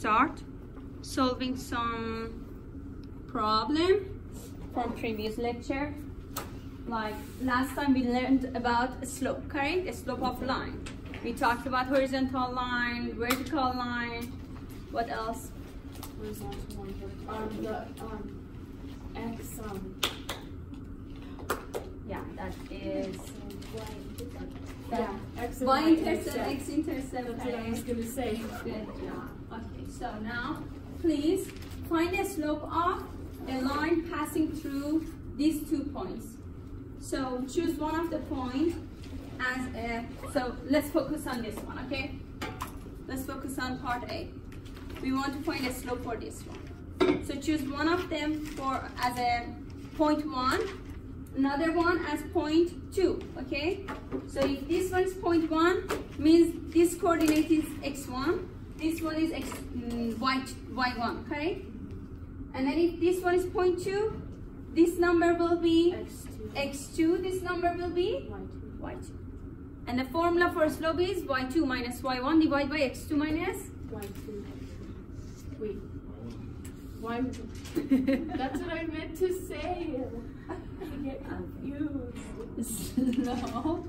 start solving some problem from previous lecture. Like last time we learned about a slope, correct? A slope of line. We talked about horizontal line, vertical line. What else? Horizontal line. X. Yeah, that is. Yeah, X y-intercept, x-intercept. That's what I was gonna say. Good job. Okay, so now please find the slope of a line passing through these 2 points. So choose one of the points as a. So let's focus on this one, okay? Let's focus on part A. We want to find a slope for this one. So choose one of them for as a point 1. Another one as point 2, okay? So if this one is point 1, means this coordinate is x1, this one is y1, okay? And then if this one is point 2, this number will be x2, this number will be y2. And the formula for slope is y2 minus y1 divided by x2 minus y2. Wait. Why? That's what I meant to say. I get confused. No,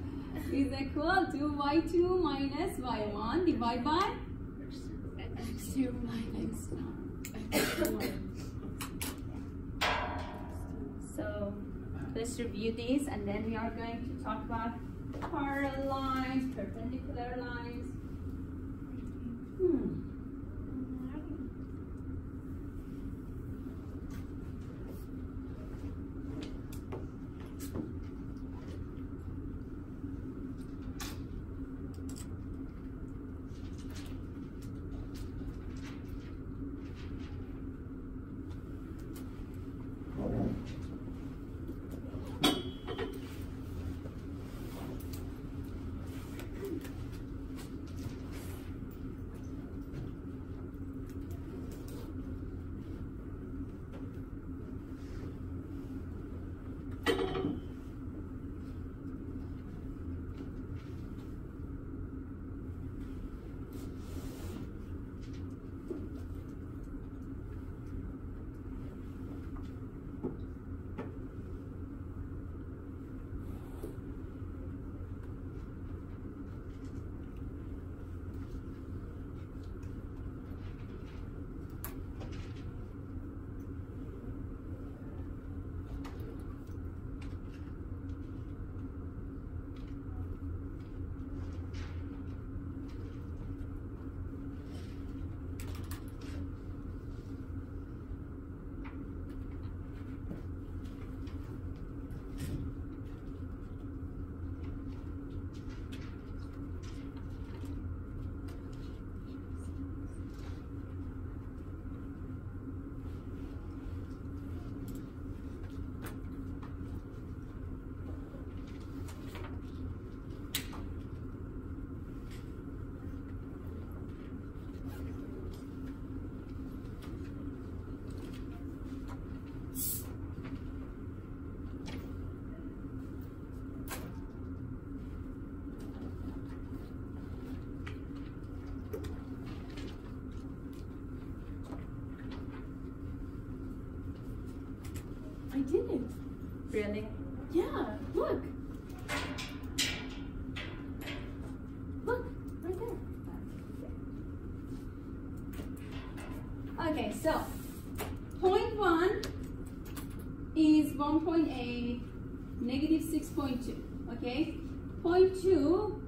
is equal to y2 minus y1 divided by x2 minus x1. So let's review these, and then we are going to talk about parallel lines, perpendicular lines. I did it. Really? Yeah, look. Look, right there. Okay, so point 1 is 1.8, negative 6.2, okay? Point 2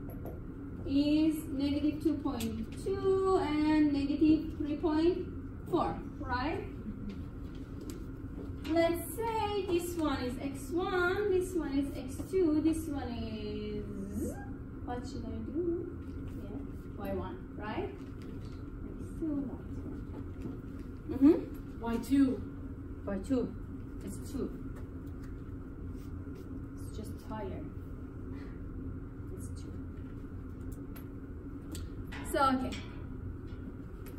is negative 2.2 and negative 3.4, right? Let's say this one is x1, this one is x2, this one is, what should I do? Yeah, y1, right? x2, y1. Y2. Y2, it's 2. It's just higher. It's 2. So, okay.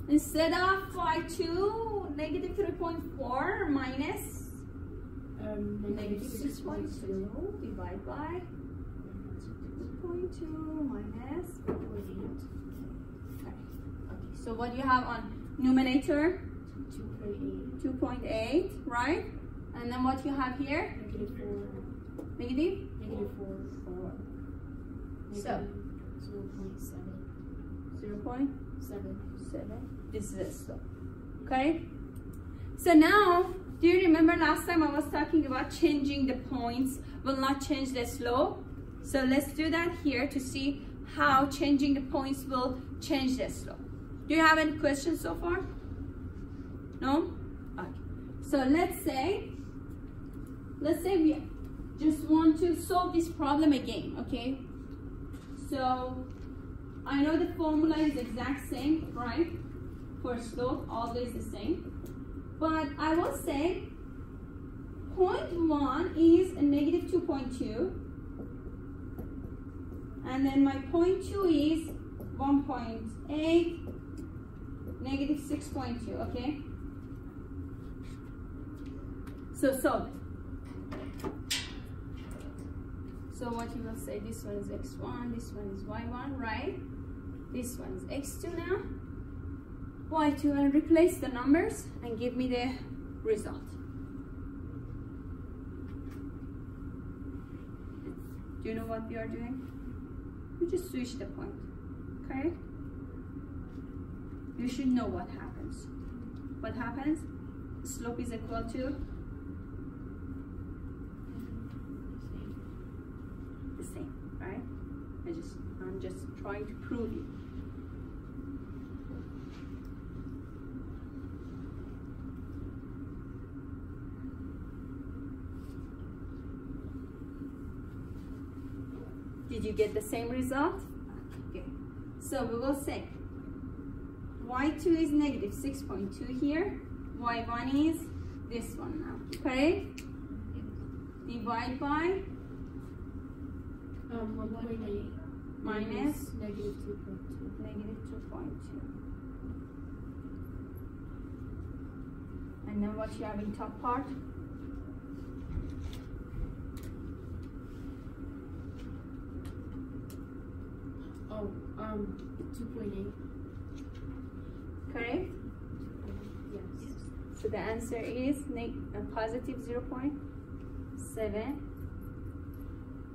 Instead of y2, negative 3.4 minus negative 6.2 divided by 2.2 minus 0.8. Okay. So what do you have on Numerator 2.8. 2.8, right? And then what you have here? -4. Negative? -4. 4. So 0.7. 0.7. This is a slope. Okay? So now, do you remember last time I was talking about changing the points will not change the slope? So let's do that here to see how changing the points will change the slope. Do you have any questions so far? No? Okay. So let's say we just want to solve this problem again, okay? So I know the formula is exact same, right? For slope, always the same. But I will say point 1 is a negative 2.2. And then my point 2 is 1.8, negative 6.2, okay? So solve it. So what you will say, this one is x1, this one is y1, right? This one is x2 now. Y2, and replace the numbers and give me the result. Do you know what we are doing? You just switch the point, okay? You should know what happens. What happens? Slope is equal to the same, right? I'm just trying to prove it. Did you get the same result? Okay. So we will say y2 is negative 6.2 here. y1 is this one now. Okay? Divide by 1.8 minus negative 2.2. negative 2.2. And then what you have in top part? Oh, 2.8. Correct? Yes. So the answer is positive 0.7,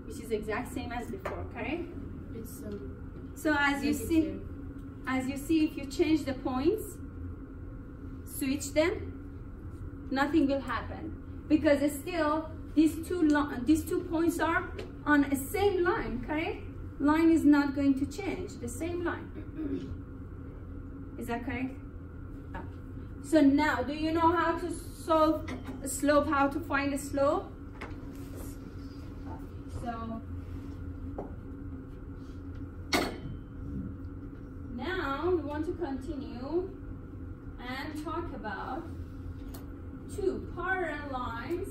which is exact same as before, correct? It's So as you see, if you change the points, switch them, nothing will happen because it's still these two points are on a same line, correct? Line is not going to change, the same line. Is that correct? Okay. So now, do you know how to solve a slope, how to find a slope? So now we want to continue and talk about two parallel lines,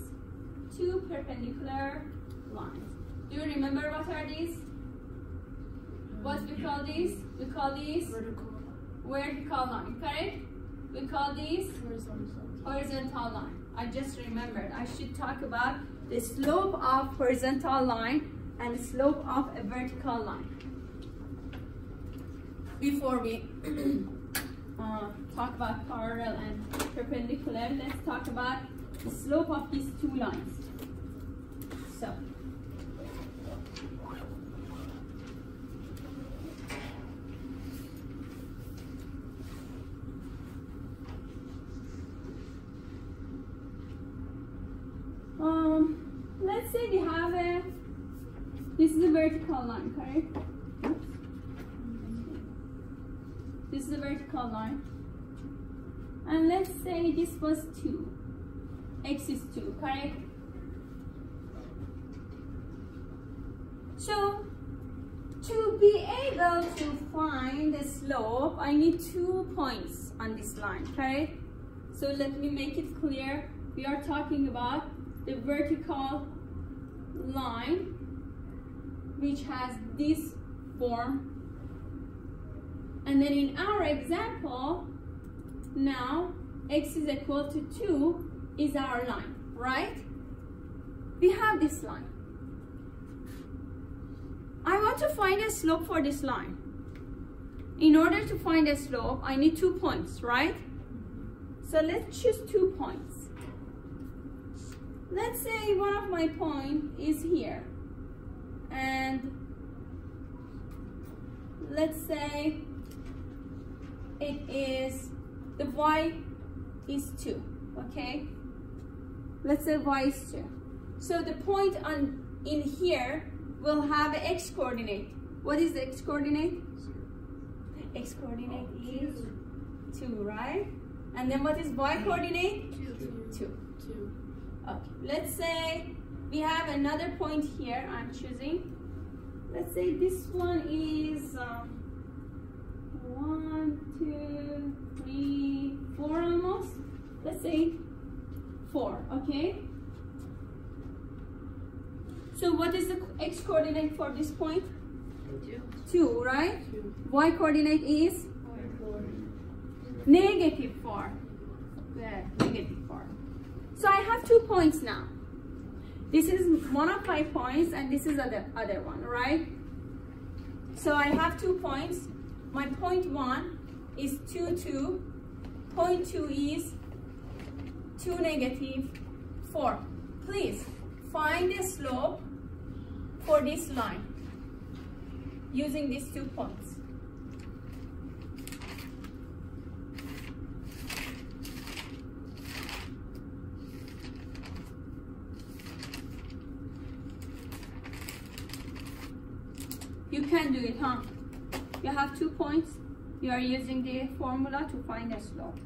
two perpendicular lines. Do you remember what are these? What we call these? We call these vertical line, correct? We call these horizontal line. I just remembered. I should talk about the slope of horizontal line and the slope of a vertical line. Before we talk about parallel and perpendicular, let's talk about the slope of these two lines. So, let's say we have this is a vertical line, correct? Oops. This is a vertical line. And let's say this was 2. X is 2, correct? So, to be able to find the slope, I need 2 points on this line, correct? So let me make it clear. We are talking about the vertical line which has this form, and then in our example now x is equal to 2 is our line, right? We have this line. I want to find a slope for this line. In order to find a slope, I need 2 points, right? So let's choose 2 points. Let's say one of my point is here, and let's say it is the y is 2, okay? Let's say y is 2. So the point in here will have an x coordinate. What is the x coordinate? 0. X coordinate is 2, right? And then what is y coordinate? 2. Okay, let's say we have another point here I'm choosing. Let's say this one is 1, 2, 3, 4 almost. Let's say 4, okay? So what is the x coordinate for this point? 2, right? 2. Y coordinate is? Negative 4. There, negative 4. So I have 2 points now. This is one of my points and this is the other one, right? So I have 2 points. My point 1 is 2, 2. Point 2 is 2, negative 4. Please find the slope for this line using these 2 points. You can do it, huh? You have 2 points. You are using the formula to find the slope.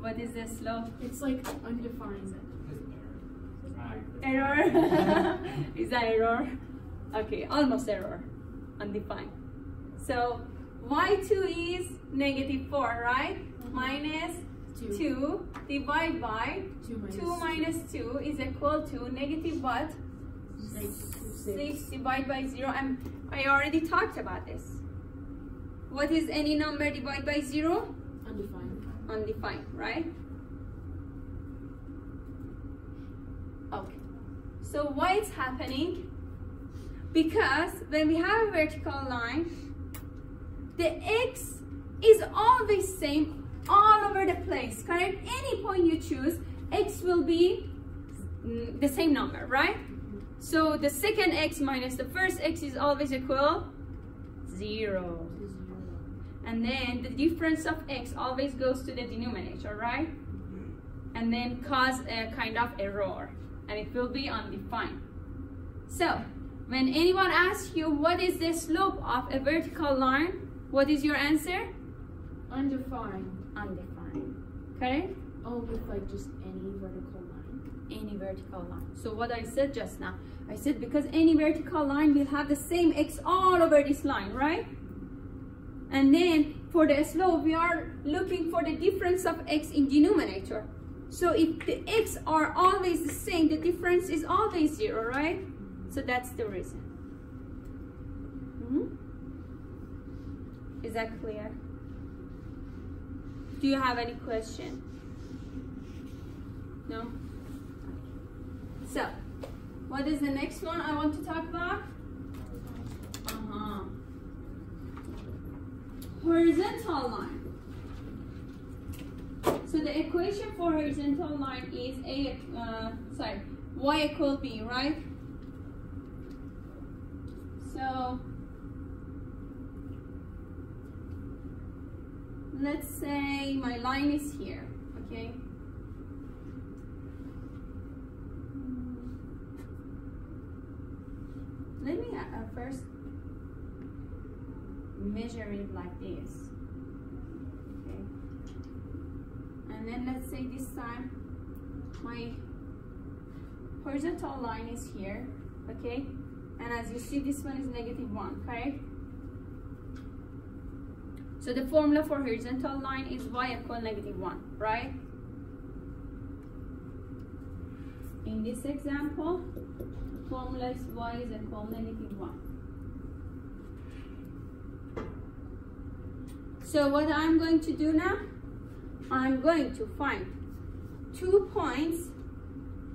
What is the slope? It's like undefined. Error? Is that error? Okay, almost error. Undefined. So y2 is negative 4, right? Minus 2 divided by 2 minus 2 is equal to negative what? 6 divided by 0. And I already talked about this. What is any number divided by 0? Undefined. Undefined, right? Okay. So why it's happening? Because when we have a vertical line, the x is always same all over the place, correct? Any point you choose, x will be the same number, right? So the second x minus the first x is always equal 0. And then the difference of x always goes to the denominator, right? And then cause a kind of error, and it will be undefined. So when anyone asks you what is the slope of a vertical line, what is your answer? Undefined. Undefined. Correct? Oh, with like just any vertical line. Any vertical line. So what I said just now, I said because any vertical line will have the same x all over this line, right? And then for the slope, we are looking for the difference of x in denominator. So if the x are always the same, the difference is always 0, right? So that's the reason. Is that clear? Do you have any question? No? So, what is the next one I want to talk about? Horizontal line. So the equation for horizontal line is y equal b, right? So let's say my line is here, okay? Let me first measure it like this, okay? And then let's say this time my horizontal line is here, okay? And as you see, this one is -1, correct? So the formula for horizontal line is y equal -1, right? in this example, formula is y is equal to -1. So what I'm going to do now, I'm going to find 2 points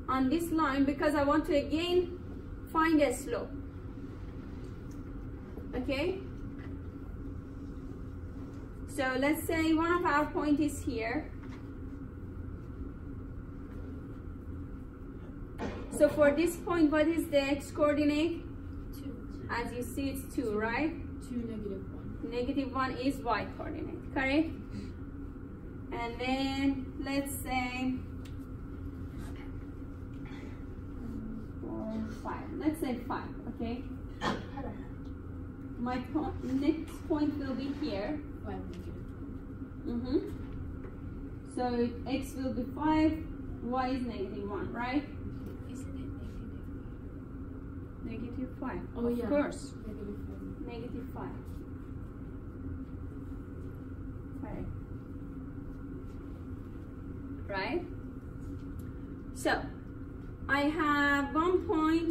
on this line because I want to again find a slope. Okay? So let's say one of our point is here. So for this point, what is the x coordinate? 2. As you see, it's 2, right? 2, -1. -1 is y coordinate, correct? And then let's say 4, 5. Let's say 5, okay? My next point will be here. 5 -1. So x will be 5, y is -1, right? Isn't it -5. Oh, of yeah. course. -5. -5. Right. Right? So, I have one point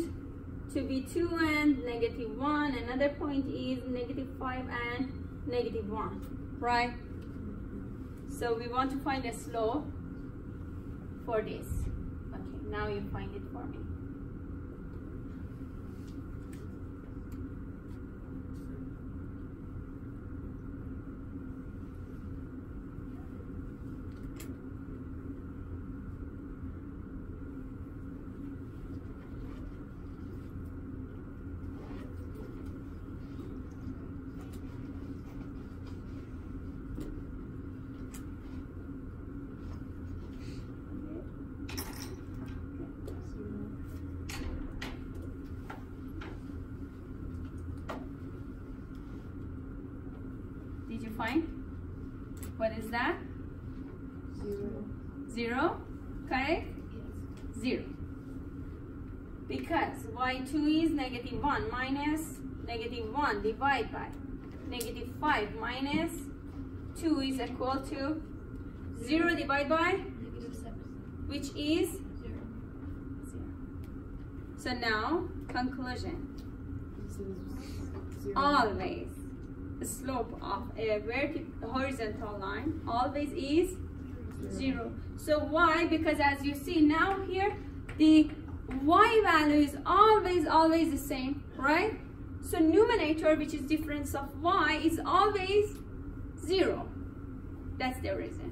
to be 2 and -1, another point is -5 and -1, right? So we want to find a slope for this. Okay, now you find it for me. Did you find? What is that? 0. 0, correct? Yes. 0. Because y2 is -1 minus -1 divided by -5 minus 2 is equal to 0 divided by, -7. which is 0. 0. So now, conclusion. This is 0. Always the slope of a horizontal line always is 0. So why? Because as you see now here, the y value is always the same, right? So numerator, which is difference of y, is always 0. That's the reason.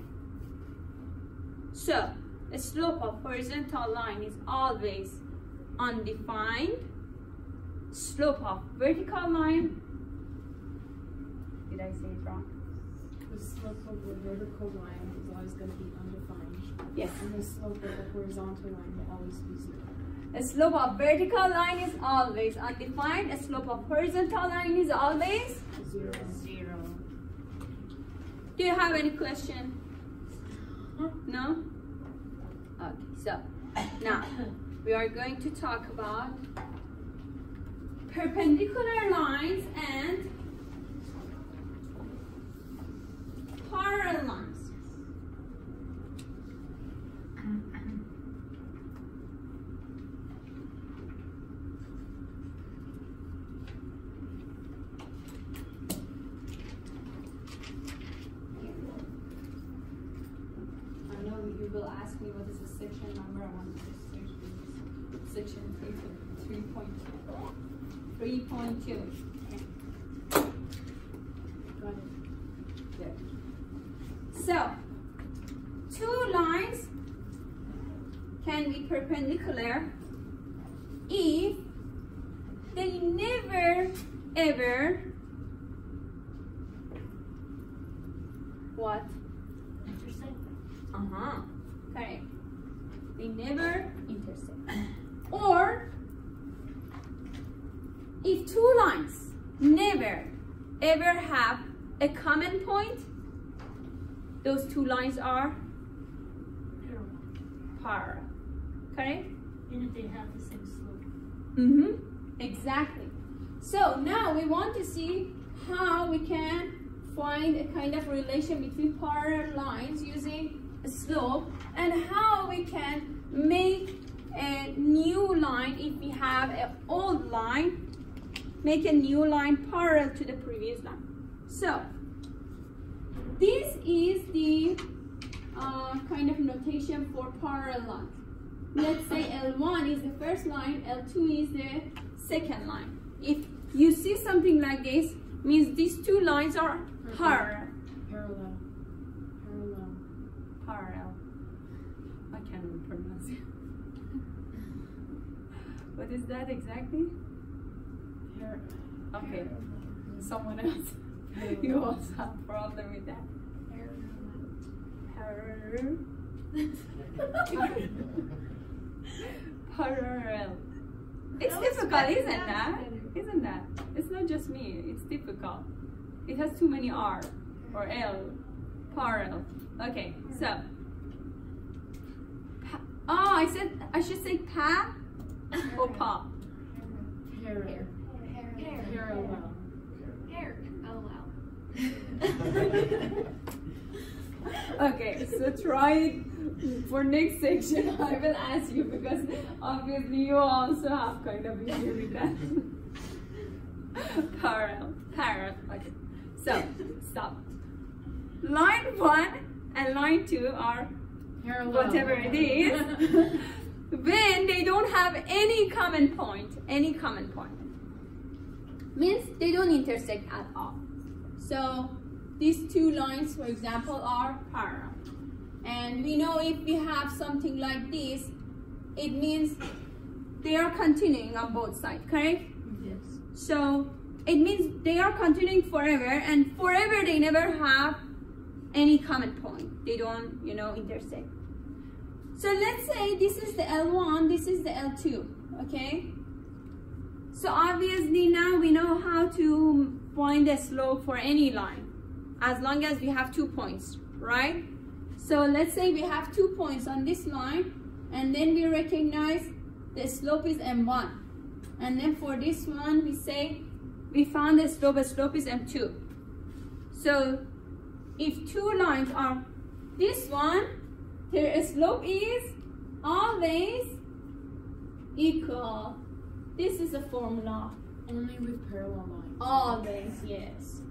So the slope of horizontal line is always undefined. Slope of vertical line, did I say it wrong? The slope of the vertical line is always going to be undefined. Yes. And the slope of the horizontal line will always be 0. A slope of vertical line is always undefined. A slope of horizontal line is always 0. 0. Do you have any question? No? Okay, so now we are going to talk about perpendicular lines and parallel lines. I know you will ask me what is the section number. I want to section 3.2. 3.2. Got it. Good. So, two lines can be perpendicular if they never ever what? Intersect. Correct. They never intersect. Or if two lines never ever have a common point, those two lines are parallel. Correct? And if they have the same slope. Exactly. So now we want to see how we can find a kind of relation between parallel lines using a slope, and how we can make a have an old line, make a new line parallel to the previous line. So this is the kind of notation for parallel lines. Let's say L1 is the first line, L2 is the second line. If you see something like this, means these two lines are parallel. Parallel. I can't even pronounce it. What is that exactly? Okay, someone else. You also have a problem with that. Parallel. It's difficult, isn't that? Isn't that? It's not just me, it's difficult. It has too many R or L. Parallel. Okay, so. I said I should say pa or pa. Parallel. Okay, so try it for next section. I will ask you because obviously you also have kind of issue with that. Parallel. Okay. So stop. Line 1 and line 2 are Parallel. whatever it is when they don't have any common point. Means they don't intersect at all. So these two lines, for example, are parallel. And we know if we have something like this, it means they are continuing on both sides, correct? Yes. So it means they are continuing forever, and forever they never have any common point. They don't, intersect. So let's say this is the L1, this is the L2, okay? So obviously now we know how to find the slope for any line, as long as we have 2 points, right? So let's say we have 2 points on this line, and then we recognize the slope is M1. And then for this one, we say we found the slope is M2. So if two lines are this one, their slope is always equal. This is a formula. Only with parallel lines. Always, yes.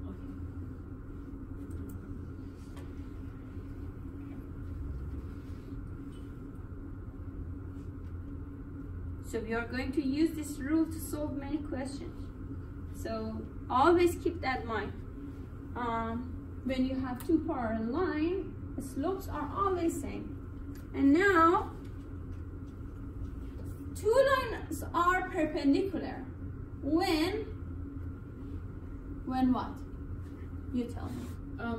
So we are going to use this rule to solve many questions. So always keep that in mind. When you have two parallel lines, the slopes are always same. And now, two lines are perpendicular. When what? You tell me.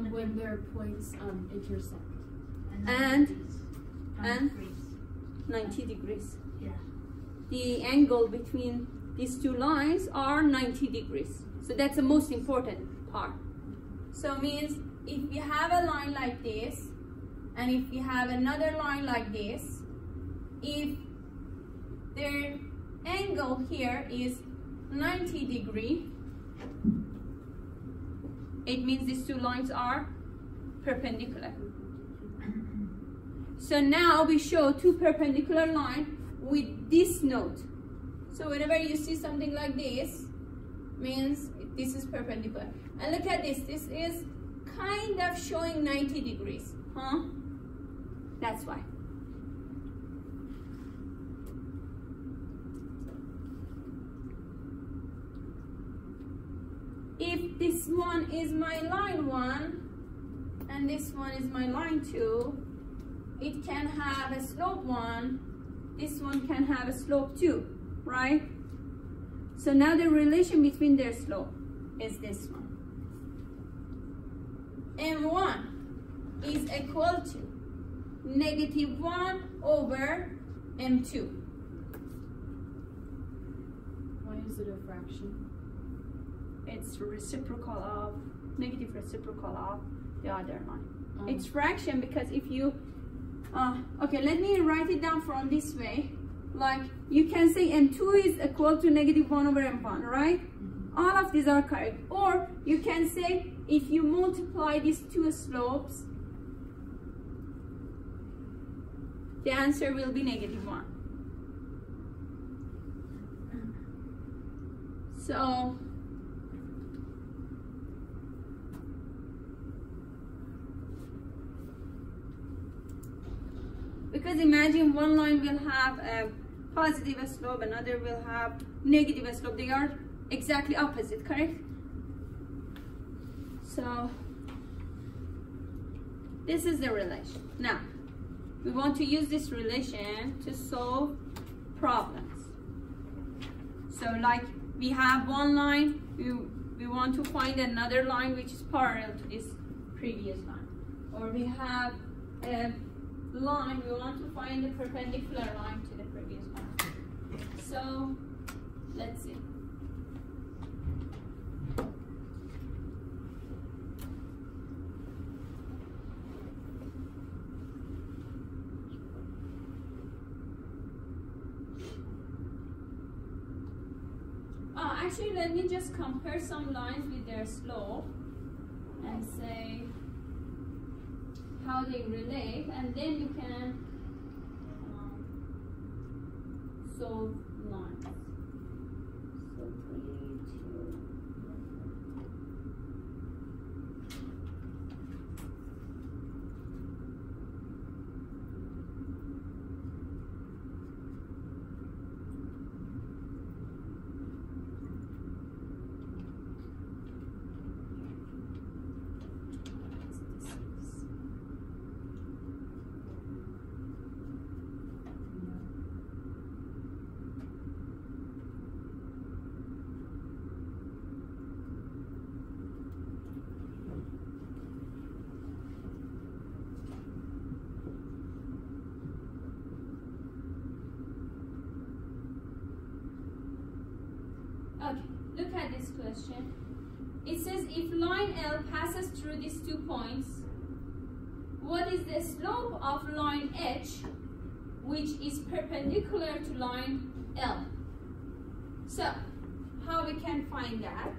When their points intersect. And 90 degrees. Yeah. The angle between these two lines are 90 degrees. So that's the most important part. So means if you have a line like this, and if you have another line like this, if their angle here is 90 degree, it means these two lines are perpendicular. So now we show two perpendicular lines with this note. So whenever you see something like this, means this is perpendicular. And look at this, this is kind of showing 90 degrees, huh? That's why. If this one is my line 1 and this one is my line 2, it can have a slope 1, this one can have a slope 2, right? So now the relation between their slope is this one. M1 is equal to -1 over M2. Why is it a fraction? It's reciprocal of, negative reciprocal of the other line. It's fraction because if you, okay, let me write it down from this way. Like, you can say M2 is equal to -1 over M1, right? All of these are correct. Or you can say, if you multiply these two slopes, the answer will be -1. So because imagine one line will have a positive slope, another will have negative slope. They are exactly opposite, correct? So this is the relation. Now we want to use this relation to solve problems. So like we have one line, we want to find another line which is parallel to this previous line. Or we have a line, we want to find the perpendicular line to the previous line. So let's see. Actually, let me just compare some lines with their slope and say how they relate, and then you can solve lines. So 3, 2. Okay, look at this question. It says if line L passes through these 2 points, what is the slope of line H which is perpendicular to line L? So, how we can find that?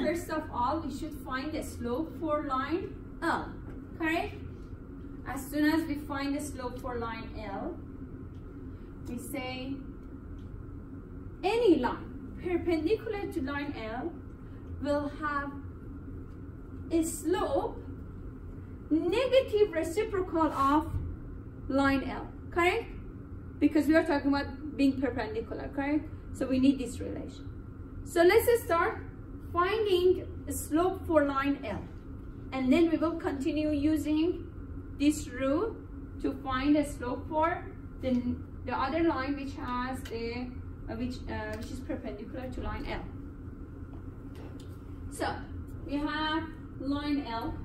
First of all, we should find the slope for line L, correct? As soon as we find the slope for line L, we say any line perpendicular to line L will have a slope negative reciprocal of line L, correct? Because we are talking about being perpendicular, correct? So we need this relation. So let's start finding a slope for line L, and then we will continue using this rule to find a slope for the other line which has the which is perpendicular to line L. So we have line L.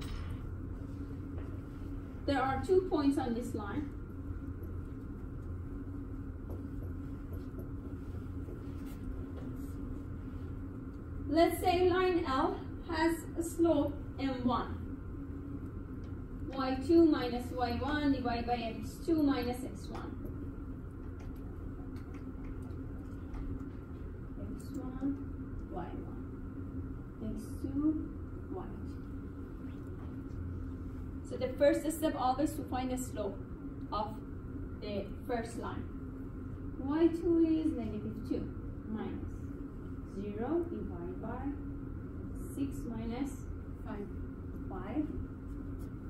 There are 2 points on this line. Let's say line L has a slope m1. y2 minus y1 divided by x2 minus x1. x1, y1, x2, y2. So the first step always to find the slope of the first line. y2 is -2 minus 0 divided by 6 minus 5.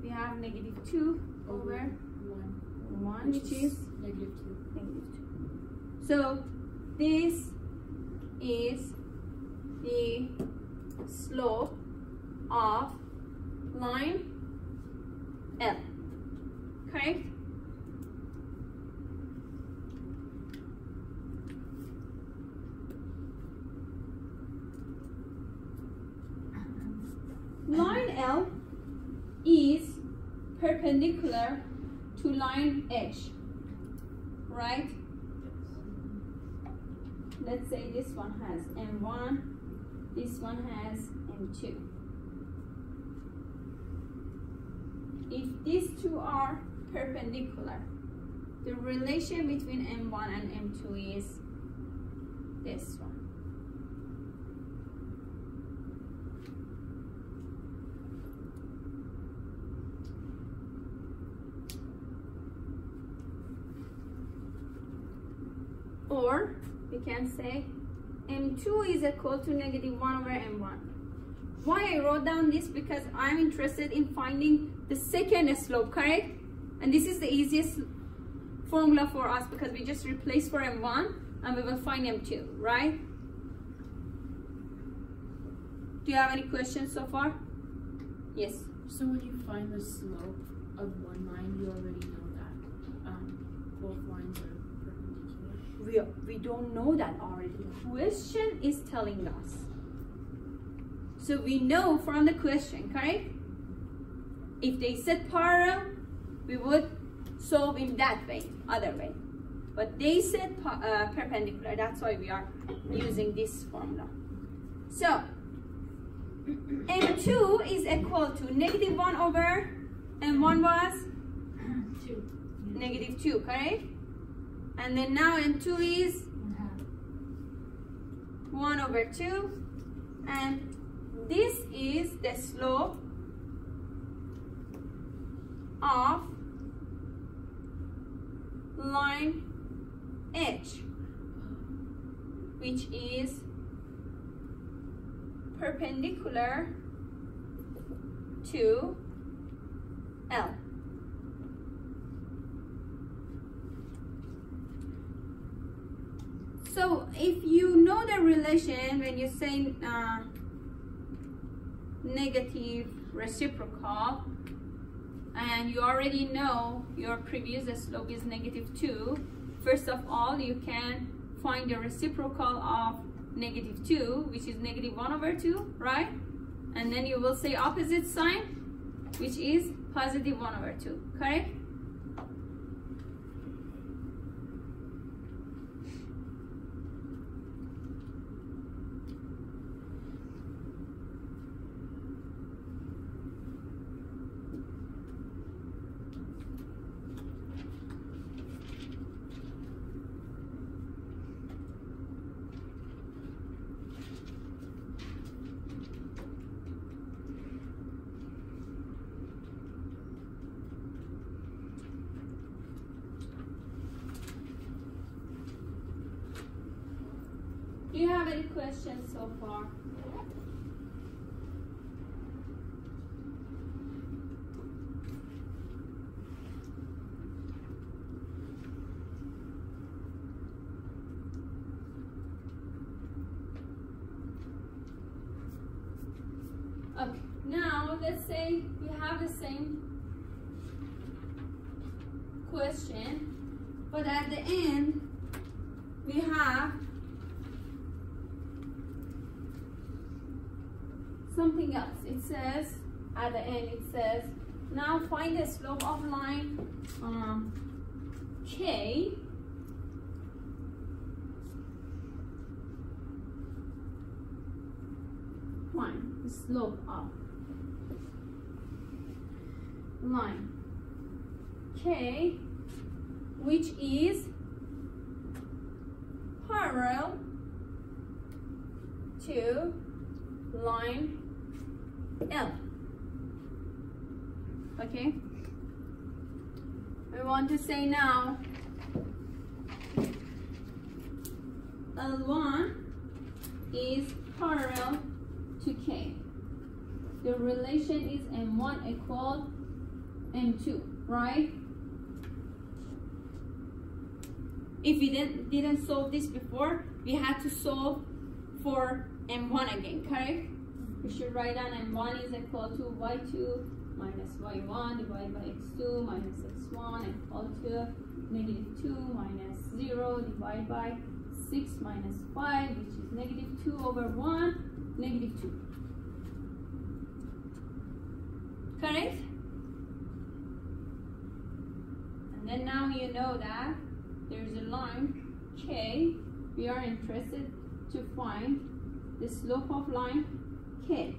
We have -2 over 1, which is -2. So this is the slope of line L, correct? Line L is perpendicular to line H, right? Let's say this one has M1, this one has M2. If these two are perpendicular, the relation between M1 and M2 is this one. Or we can say m2 is equal to negative 1 over m1. Why I wrote down this? Because I'm interested in finding the second slope, correct? And this is the easiest formula for us because we just replace for m1 and we will find m2, right? Do you have any questions so far? Yes. So when you find the slope of one line, you already know that both lines are perpendicular? We don't know that already. The question is telling us. So we know from the question, correct? If they said parallel, we would solve in that way, other way. But they said perpendicular, that's why we are using this formula. So, m2 is equal to negative 1 over m1 was? 2. Negative 2, correct? And then now m2 is? 1 over 2. And this is the slope of line H, which is perpendicular to L. So if you know the relation when you say negative reciprocal and you already know your previous slope is negative 2, first of all you can find the reciprocal of negative 2, which is negative 1 over 2, right? And then you will say opposite sign, which is positive 1 over 2, correct? Do you have any questions so far? Okay, now let's say we have the same question, but at the end we have something else. It says, at the end it says, now find the slope of line K find the slope of line K, which is parallel to line L. Okay, we want to say now L1 is parallel to K. The relation is M1 equal M2, right? If we didn't solve this before, we had to solve for M1 again, correct? We should write down M1 is equal to Y2 minus Y1 divided by X2 minus X1 equal to negative 2 minus 0 divided by 6 minus 5, which is negative 2 over 1, negative 2. Correct? And then now you know that there's a line K. We are interested to find the slope of line K,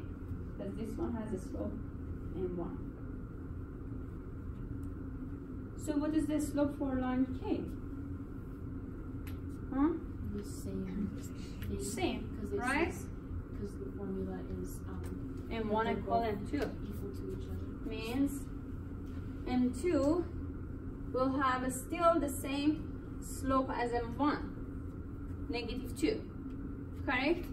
because this one has a slope M1. So what is the slope for line K? Huh? The same. Same, right? Because the formula is M1 equal M2. Equal to each other. Means M2 will have still the same slope as M1, negative 2. correct?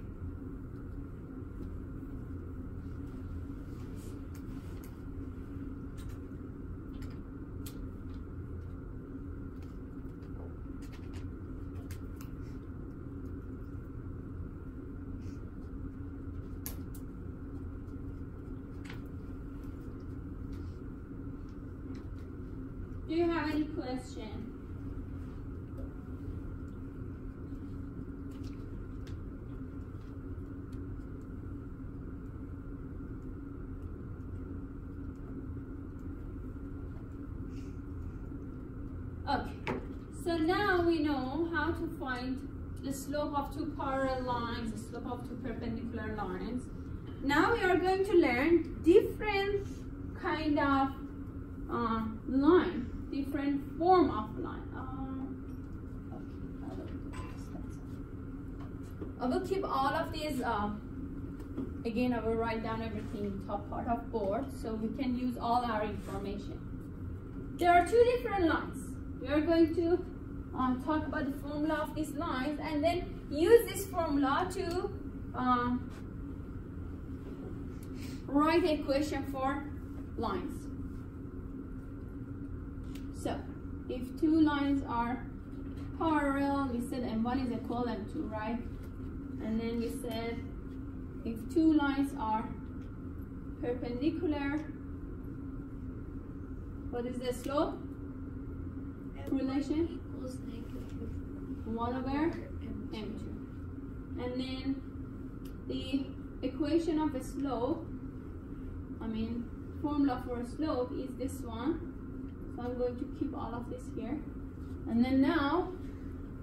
Do you have any question? Okay, so now we know how to find the slope of two parallel lines, the slope of two perpendicular lines. Now we are going to learn different kind of line, different form of line. I will keep all of these. Again, I will write down everything in top part of board so we can use all our information. There are two different lines. We are going to talk about the formula of these lines and then use this formula to write an equation for lines. So, if two lines are parallel, we said M1 is equal to M2, right? And then we said if two lines are perpendicular, what is the slope relation? Equals negative 1 over M2. And then the equation of a slope, formula for a slope is this one. So I'm going to keep all of this here. And then now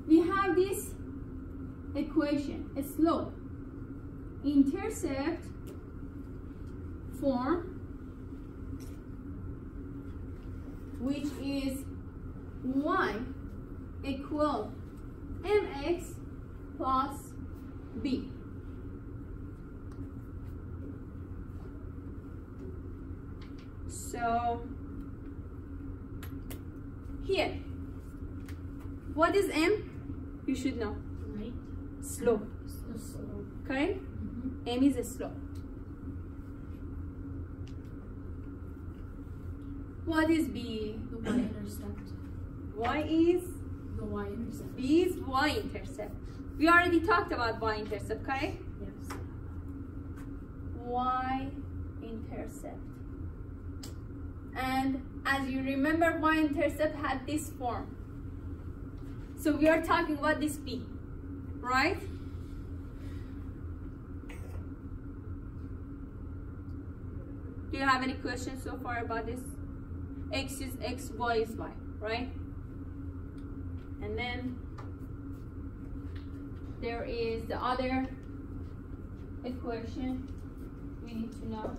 we have this equation, a slope intercept form, which is y equal mx plus b. So here, what is m? You should know. right? Slope. So slope. Correct? M is a slope. What is b? The y-intercept. Y is? The y-intercept. B is y-intercept. We already talked about y-intercept, correct? Yes. Y-intercept. And as you remember, y-intercept had this form. So we are talking about this b, right? Do you have any questions so far about this? X is x, y is y, right? And then there is the other equation we need to know.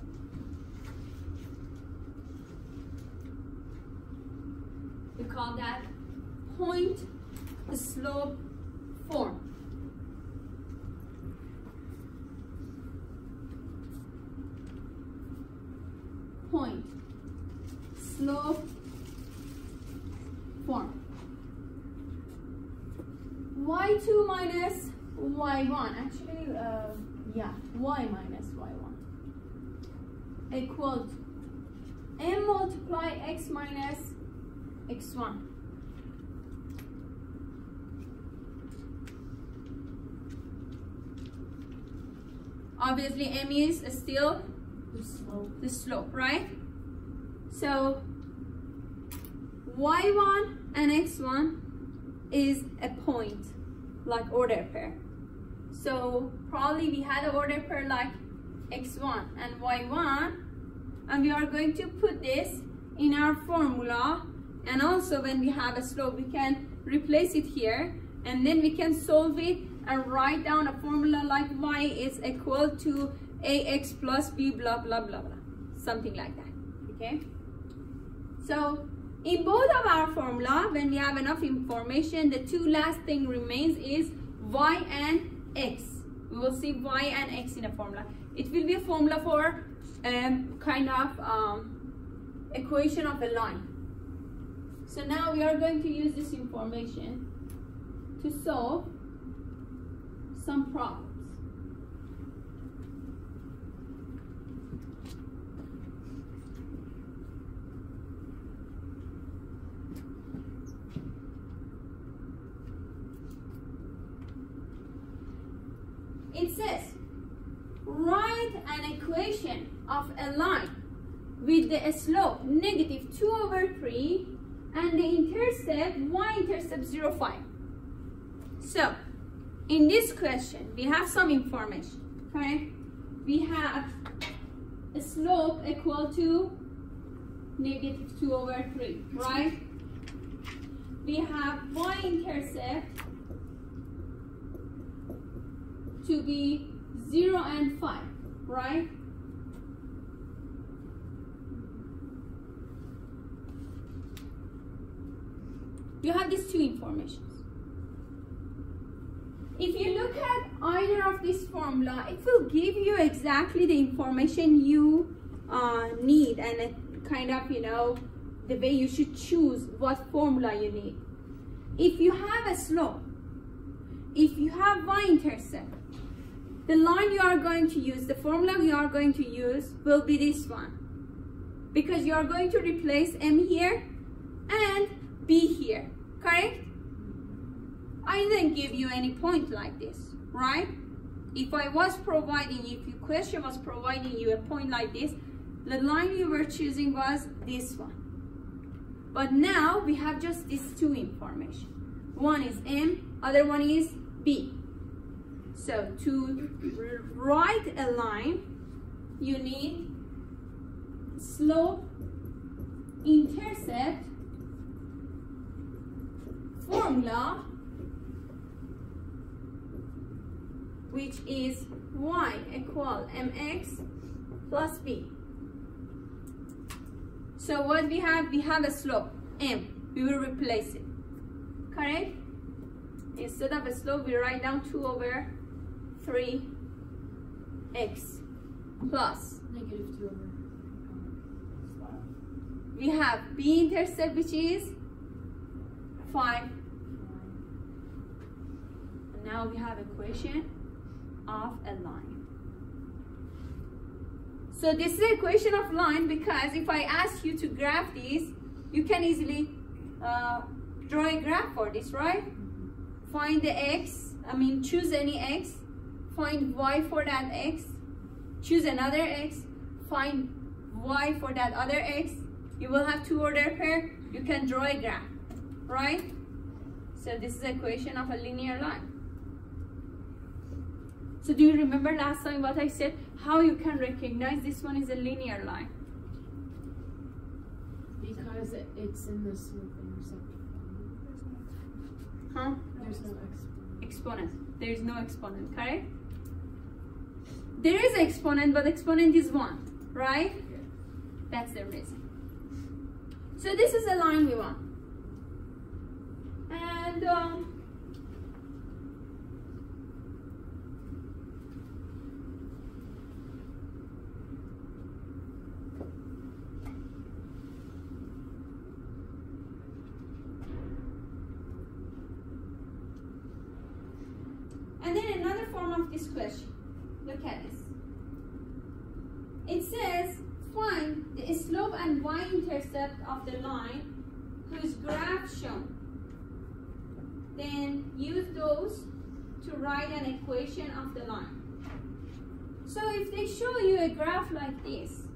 We call that point slope form. Point slope form. y2 minus y1, actually, y minus y1 equal to m multiply x minus x1. Obviously, m is still the slope, right? So y1 and x1 is a point, like order pair. So probably we had an order pair like x1 and y1, and we are going to put this in our formula. And also when we have a slope, we can replace it here, and then we can solve it and write down a formula like y is equal to ax plus b blah blah blah blah, something like that. Okay, so in both of our formula, when we have enough information, the two last thing remains is y and x. We will see y and x in a formula. It will be a formula for kind of equation of a line. So now we are going to use this information to solve some problems. it says, write an equation of a line with the slope -2/3 and the intercept y-intercept 0.5. So, in this question, we have some information, okay? We have a slope equal to -2/3, right? We have y-intercept to be 0 and 5, right? You have these two informations. If you look at either of this formula, it will give you exactly the information you need, and it kind of, you know, the way you should choose what formula you need. If you have a slope, if you have y-intercept, the line you are going to use, the formula you are going to use will be this one, because you are going to replace m here and b here, correct? I didn't give you any point like this, right? If I was providing, if your question was providing you a point like this, the line you were choosing was this one. But now we have just these two information. One is m, other one is b. So to write a line, you need slope, intercept, formula, which is y equal mx plus b. So what we have a slope, m. We will replace it, correct? Instead of a slope, we write down 2/3x plus. -2/5. We have b-intercept, which is 5. And now we have equation of a line. So this is the equation of line, because if I ask you to graph this, you can easily draw a graph for this, right? Find the x, choose any x, find y for that x, choose another x, find y for that other x. You will have two order pair, you can draw a graph, right? So this is the equation of a linear line. So do you remember last time what I said? How you can recognize this one is a linear line? Because it's in the slope intercept form. Huh? There's no exponent. There is no exponent, correct? There is an exponent, but exponent is 1, right? Yeah. That's the reason. So this is the line we want. And then another form of this question. Look at this. It says, find the slope and y-intercept of the line whose graph shown. Then use those to write an equation of the line. So if they show you a graph like this,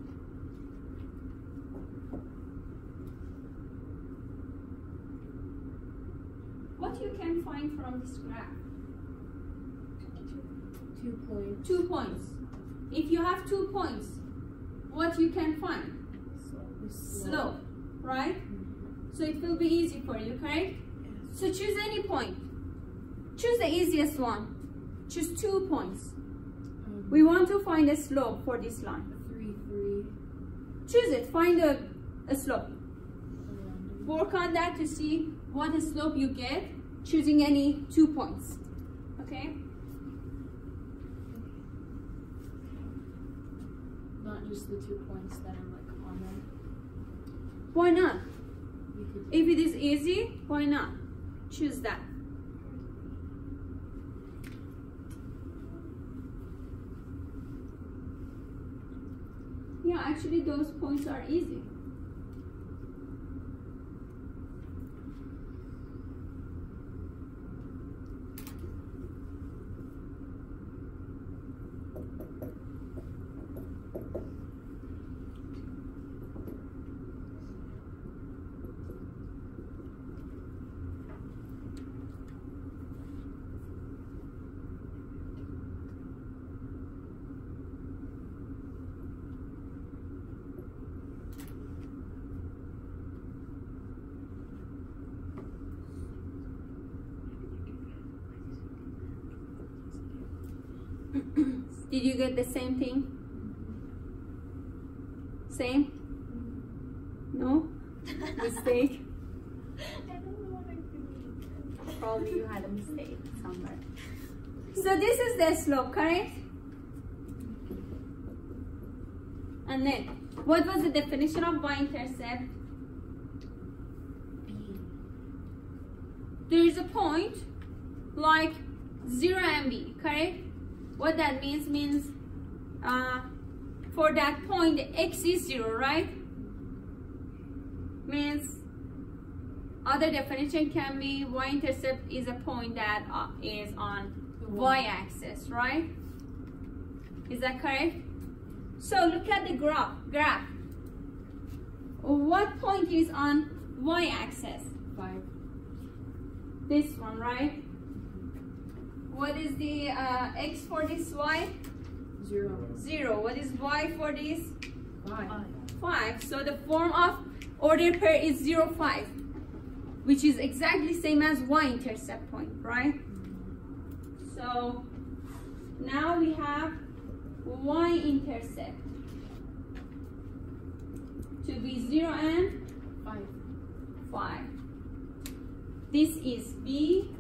what you can find from this graph? 2 points. 2 points. If you have 2 points, what you can find? Slope, right? So it will be easy for you, correct? Yes. So choose any point. Choose the easiest one. Choose 2 points. We want to find a slope for this line. 3, 3. Choose it. Find a slope. Work on that to see what slope you get, choosing any 2 points. Okay? Not just the 2 points that are like common. Why not? You could If it is easy, why not? Choose that. Yeah, actually those points are easy. Did you get the same thing? Same? No? Mistake? I don't know what I'm doing. Probably you had a mistake somewhere. So this is the slope, correct? And then, what was the definition of y-intercept? There is a point like 0 and b, correct? What that means for that point x is 0, right? Means other definition can be y-intercept is a point that is on y-axis, right? Is that correct? So look at the graph. What point is on y-axis? 5. This one, right? What is the x for this y? 0. 0. What is y for this? 5. 5. So the form of ordered pair is 0, 5, which is exactly same as y-intercept point, right? So now we have y-intercept to be 0 and 5. This is b.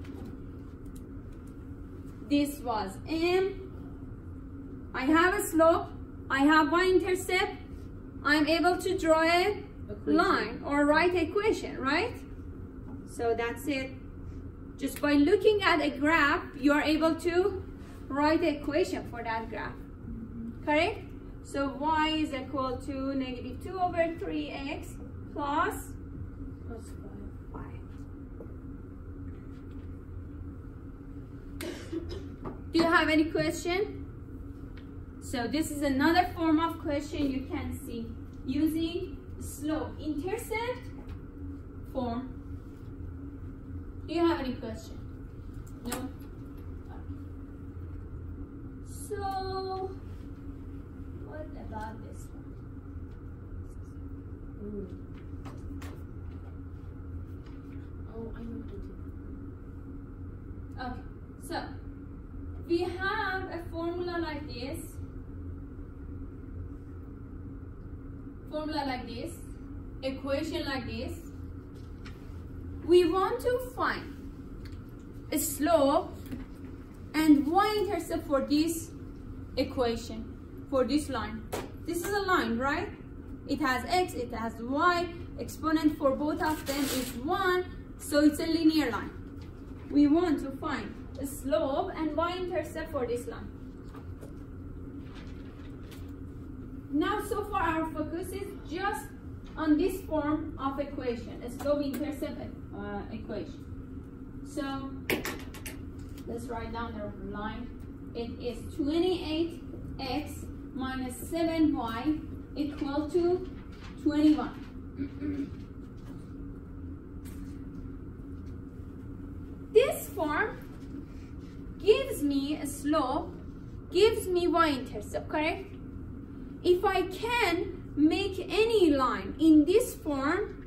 This was m. I have a slope. I have y-intercept. I'm able to draw a line or write equation, right? So that's it. Just by looking at a graph, you are able to write the equation for that graph. Correct? So y is equal to -2/3x plus 5. Do you have any question? So this is another form of question you can see using slope-intercept form. Do you have any question? No? So, what about this one? Oh, I know what to do. Okay, so we have a formula like this. Equation like this. We want to find a slope and y-intercept for this equation, for this line. This is a line, right? It has x, it has y. Exponent for both of them is 1, so it's a linear line. We want to find a slope and y-intercept for this line. Now, so far our focus is just on this form of equation, a slope-intercept equation. So let's write down the line. It is 28x minus 7y equal to 21. This form gives me a slope, gives me y-intercept, correct? If I can make any line in this form,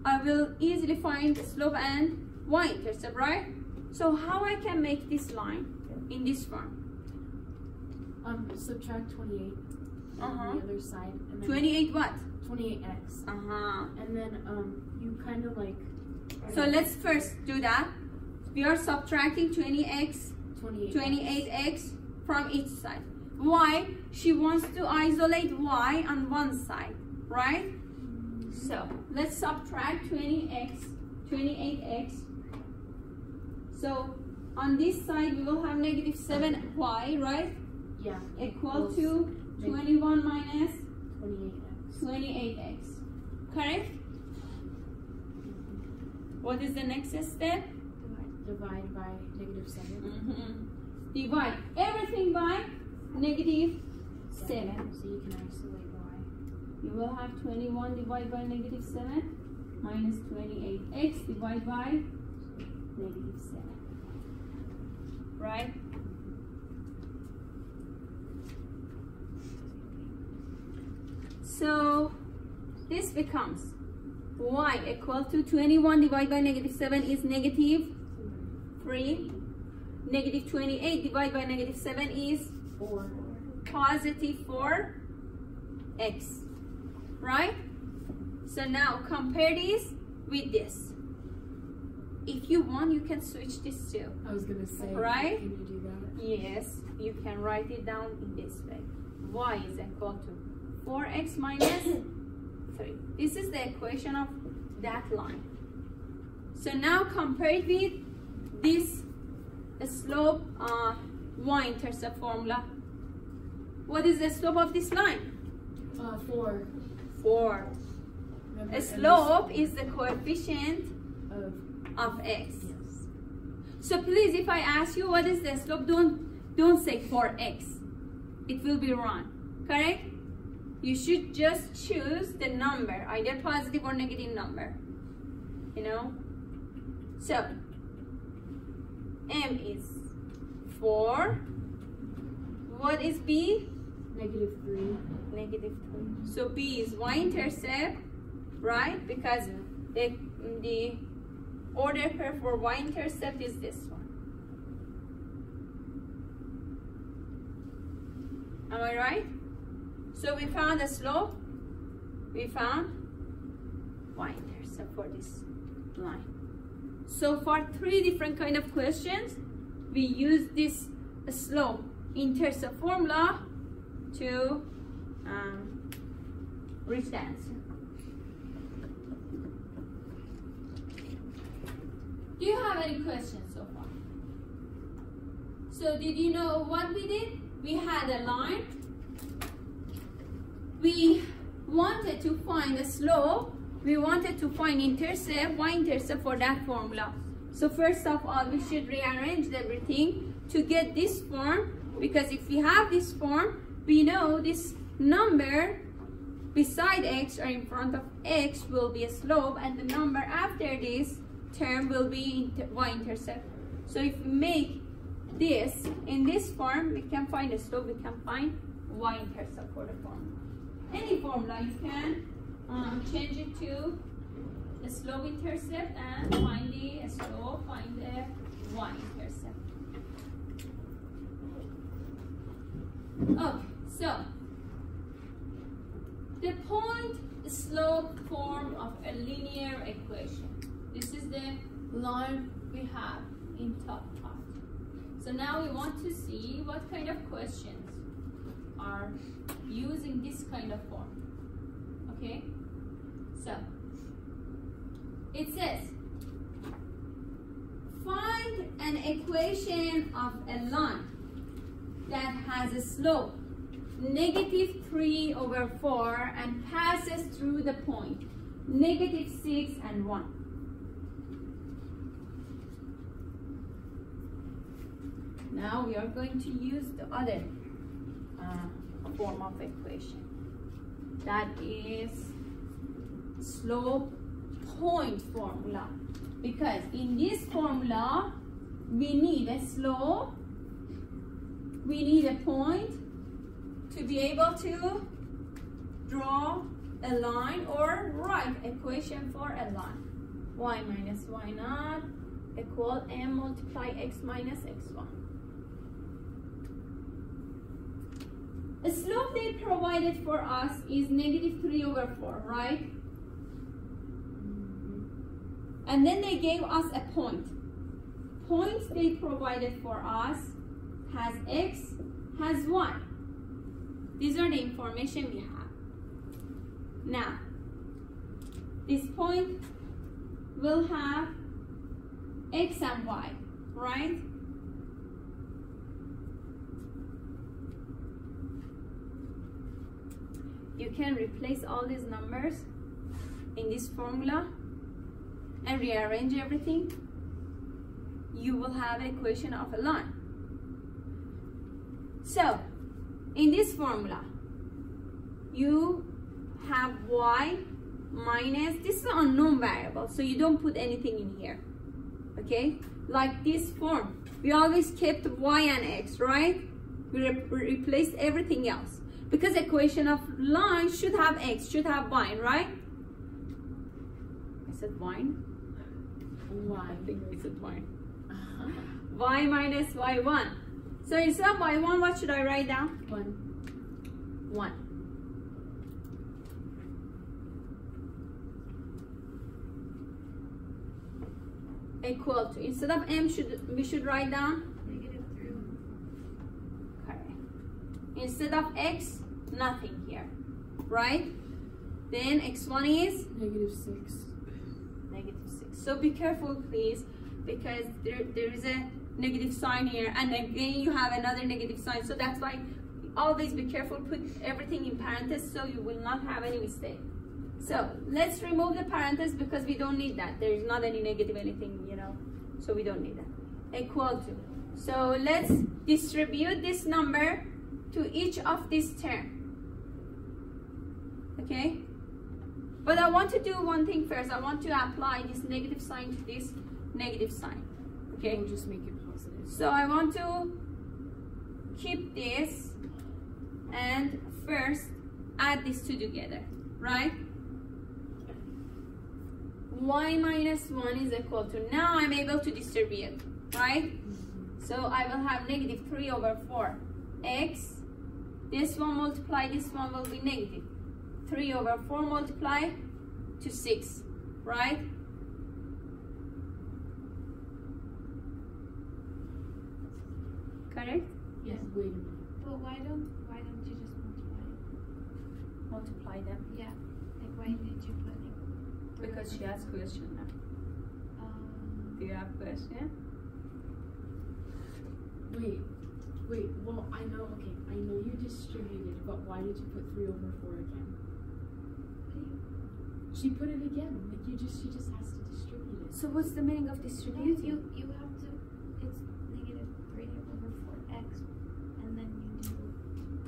I will easily find the slope and y-intercept, right? So how I can make this line in this form? Subtract 28 on the other side. And then 28 what? 28x. And then you kind of like. So let's first do that. We are subtracting 28x from each side. Why? She wants to isolate y on one side, right? So let's subtract 28x. So on this side we will have -7y, right? Yeah. Equal to 21 minus 28x. 28x. Correct? What is the next step? Divide by -7. Divide everything by -7. So you can isolate y. You will have 21 divided by -7 minus 28x divided by -7. Right? So this becomes y equal to 21 divided by -7 is -3 Negative 28 divided by negative 7 is 4. positive 4x, right? So now compare this with this. If you want, you can switch this too. I was gonna say, right? Can you do that? Yes, you can write it down in this way. Y is equal to 4x minus 3. This is the equation of that line. So now compare it with this slope y-intercept formula. What is the slope of this line? 4. 4. Remember, A slope is the coefficient of x. Yes. So please, if I ask you what is the slope, don't say 4x. It will be wrong. Correct? You should just choose the number, either positive or negative number. You know? So M is 4. What is B? Negative 3. Negative 3. So B is y-intercept, right? Because the order pair for y-intercept is this one. Am I right? So we found the slope. We found y-intercept for this line. So for 3 different kind of questions, we use this slope intercept formula to reach the answer. Do you have any questions so far? So did you know what we did? We had a line. We wanted to find the slope. We wanted to find intercept, y-intercept for that formula. So first of all, we should rearrange everything to get this form, because if we have this form, we know this number beside x or in front of x will be a slope, and the number after this term will be y-intercept. So if we make this in this form, we can find the slope, we can find y-intercept for the formula. Any formula, you can change it to the slope intercept and find the slope, find the y-intercept. Okay, so the point slope form of a linear equation. This is the line we have in top part. So now we want to see what kind of questions are using this kind of form. Okay, so it says find an equation of a line that has a slope negative 3/4 and passes through the point negative 6 and 1. Now we are going to use the other form of equation. That is slope point formula. Because in this formula, we need a slope, we need a point to be able to draw a line or write equation for a line. Y minus y naught equal m multiply x minus x1. The slope they provided for us is negative 3/4, right? And then they gave us a point. Point they provided for us has x, has y. These are the information we have. Now, this point will have x and y, right? You can replace all these numbers in this formula and rearrange everything. You will have an equation of a line. So, in this formula, you have y minus, this is an unknown variable, so you don't put anything in here, okay? Like this form, we always kept y and x, right? We replaced everything else. Because equation of line should have x, should have y, right? I said wine? Y. I think I said wine. y minus y1. So instead of y1, what should I write down? 1. Equal to, instead of m, we should write down? -3. Okay. Instead of x, nothing here, right? Then x1 is? -6. -6. So be careful, please, because there is a negative sign here, and again you have another negative sign. So that's why always be careful, put everything in parentheses so you will not have any mistake. So let's remove the parentheses because we don't need that. There is not any negative anything, you know, so we don't need that. Equal to. So let's distribute this number to each of these terms. Okay? But I want to do one thing first. I want to apply this negative sign to this negative sign. Okay? We'll just make it positive. So I want to keep this and first add these two together, right? Y minus 1 is equal to, now I'm able to distribute, right? So I will have -3 over 4 x. This one multiply, this one will be -3 over 4 multiply to 6, right? Correct? Yes. Wait a minute. But why don't you just multiply it? Multiply them. Yeah. Like why did you put like? Because she has question now. Do you have question? Wait. Well, I know. Okay, I know you distributed, but why did you put 3 over 4 again? She put it again. Like she just has to distribute it. So what's the meaning of No, distributing? you have to. It's -3 over 4x, and then you do.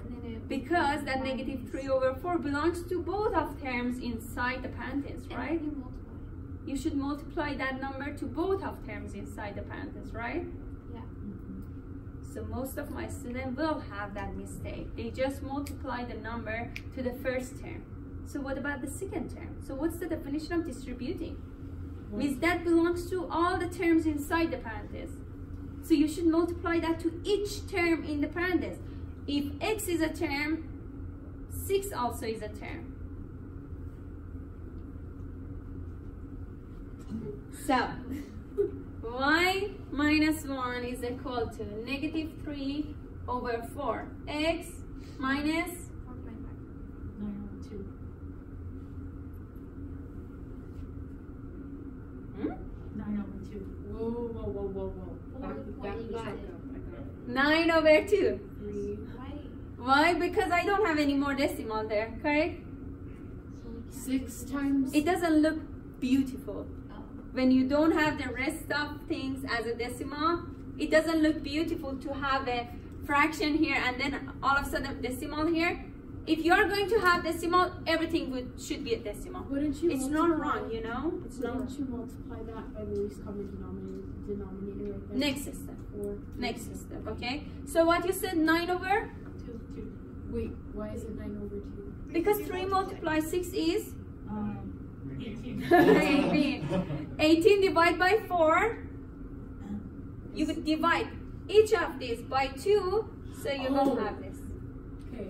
And then it Because that minus- -3 over 4 belongs to both of terms inside the parentheses, and right? then you multiply. You should multiply that number to both of terms inside the parentheses, right? Yeah. So most of my students will have that mistake. They just multiply the number to the first term. So what about the second term? So what's the definition of distributing? Means that belongs to all the terms inside the parentheses. So you should multiply that to each term in the parentheses. If x is a term, 6 also is a term. So y minus 1 is equal to -3 over 4 x minus 4.5. 9 over 2. 9 over 2. Whoa. Why you got it? I got it. 9 over 2. 3. Why? Why? Because I don't have any more decimal there, correct? So we can't 6 times. It doesn't look beautiful. Oh. When you don't have the rest of things as a decimal, it doesn't look beautiful to have a fraction here and then all of a sudden decimal here. If you are going to have decimal, everything should be a decimal. Wouldn't you? It's not wrong, you know? It's not Wouldn't wrong. you multiply that by the least common denominator right there? Next step. Or Next step, okay? So what you said, 9 over? 2. Wait, why is it 9 over 2? Because 3 multiplied 6 is? 18. 18. 18 divided by 4. You would divide each of these by 2, so you don't have this. Okay.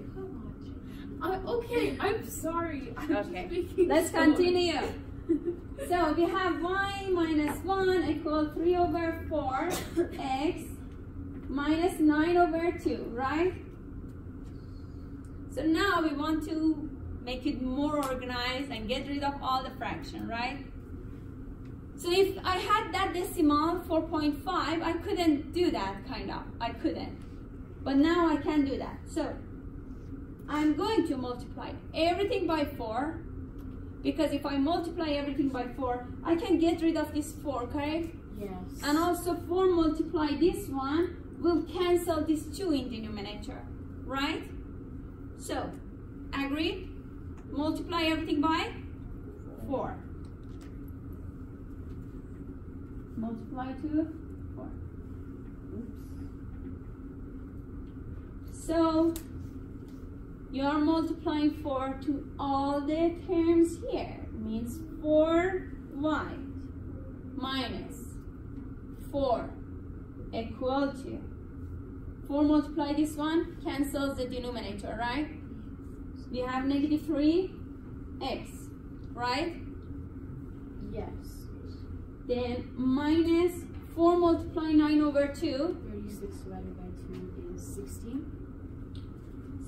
Okay, I'm sorry. I'm Okay, speaking let's slow. continue. So we have y minus 1 equal 3 over 4 x minus 9 over 2, right? So now we want to make it more organized and get rid of all the fraction, right? So if I had that decimal 4.5, I couldn't do that, kind of. I couldn't. But now I can do that. So I'm going to multiply everything by 4, because if I multiply everything by 4, I can get rid of this 4, correct? Yes. And also 4 multiply this one will cancel this 2 in denominator, right? So, agree? Multiply everything by 4. Multiply to 4. Oops. So, you are multiplying 4 to all the terms here. Means 4y minus 4 equal to 4 multiply this one, cancels the denominator, right? We have negative 3x, right? Yes. Then minus 4 multiply 9 over 2. 36 divided by 2 is 16.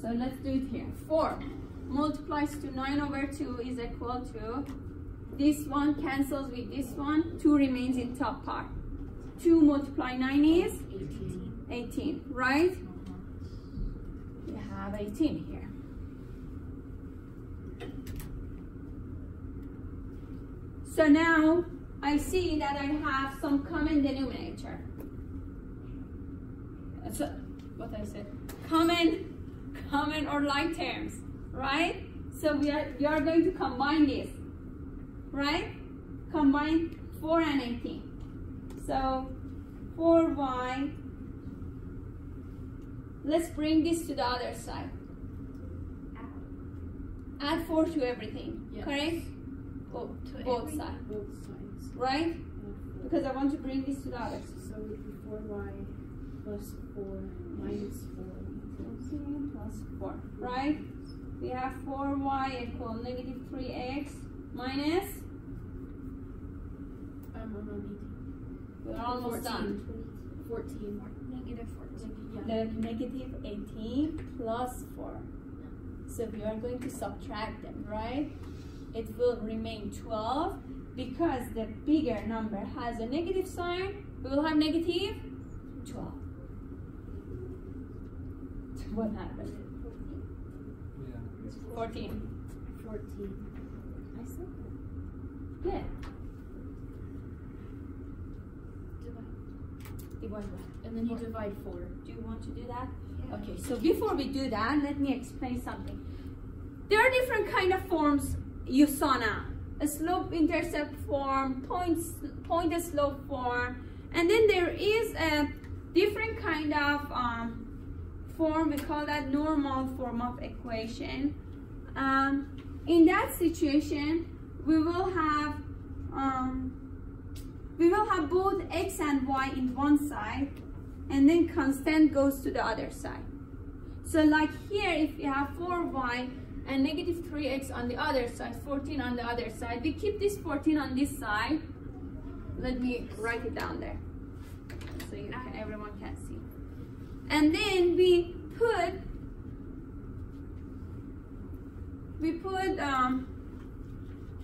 So let's do it here. 4 multiplies to 9 over 2 is equal to, this one cancels with this one, 2 remains in top part. 2 multiply 9 is 18, right? We have 18 here. So now I see that I have some common denominator. So what I said, common or like terms, right? So we are going to combine this, right? Combine 4 and 18. So 4y, let's bring this to the other side. Add 4 to everything, yes. Correct? Oh, to both sides. Both sides. Right? Because I want to bring this to the other side. So it would be 4y plus 4 minus 4. 14 plus 4, right? We have 4y equal negative 3x minus, we're almost 14. done. 14. Negative 14. Yeah. The negative 18 plus 4. So we are going to subtract them, right? It will remain 12 because the bigger number has a negative sign. We will have negative 12. What happened? 14. 14. I said that. Good. Divide. And then you divide 4. Do you want to do that? Yeah. Okay, so before we do that, let me explain something. There are different kind of forms you saw now. A slope-intercept form, point-slope form, and then there is a different kind of form, we call that normal form of equation. In that situation, we will have both x and y in one side, and then constant goes to the other side. So like here, if you have 4y and negative 3x on the other side, 14 on the other side, we keep this 14 on this side. Let me write it down there so everyone can see. And then we put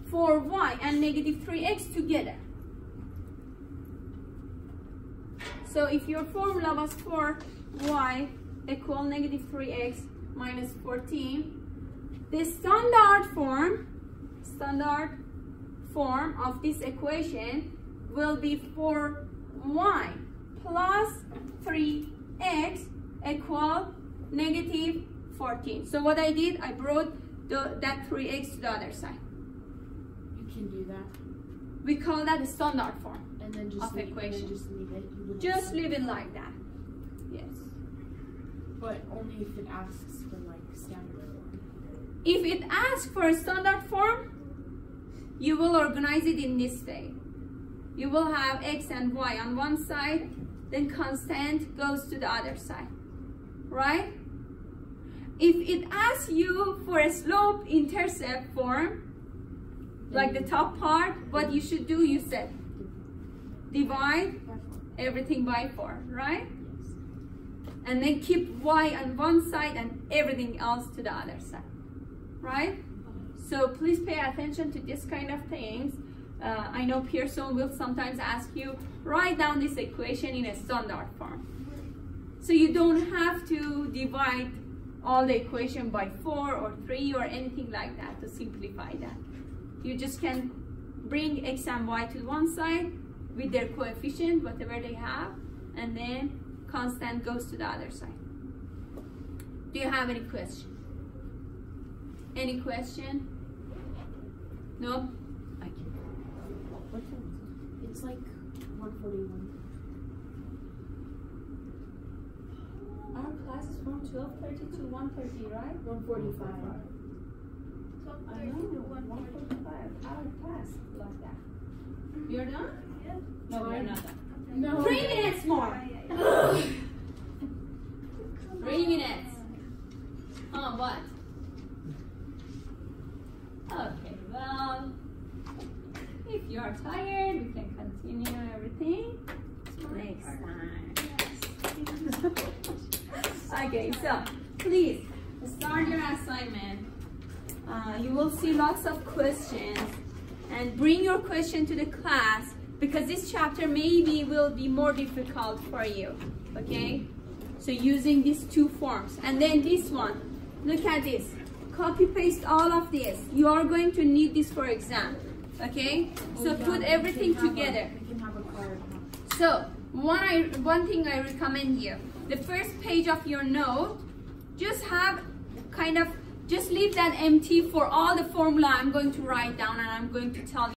4y and negative 3x together. So if your formula was 4y equal negative 3x minus 14, the standard form of this equation will be 4y plus 3x equal negative 14. So what I did, I brought that 3x to the other side. You can do that. We call that the standard form And then just of leave, equation. And then just leave it. You wouldn't Just say- leave it like that. Yes. But only if it asks for like standard form. If it asks for a standard form, you will organize it in this way. You will have x and y on one side, then constant goes to the other side, right? If it asks you for a slope-intercept form, like the top part, what you should do, you said, divide everything by 4, right? Yes. And then keep y on one side and everything else to the other side, right? So please pay attention to this kind of things. I know Pearson will sometimes ask you, write down this equation in a standard form. So you don't have to divide all the equation by 4 or 3 or anything like that to simplify that. You just can bring x and y to one side with their coefficient, whatever they have, and then constant goes to the other side. Do you have any question? Any question? No? Okay. What's that? It's like 141. Our class is from 12:30 to 1:30, right? 145. I know, 1:45. Our class like that. You're done? Yeah. No, we're not done. No. 3 minutes more. Okay, so please start your assignment. You will see lots of questions, and bring your question to the class because this chapter maybe will be more difficult for you. Okay, so using these two forms, and then this one, look at this, copy paste all of this. You are going to need this for exam. Okay, so put everything together. We can have a card. So one thing I recommend you, the first page of your note, just have just leave that empty for all the formula I'm going to write down and I'm going to tell you.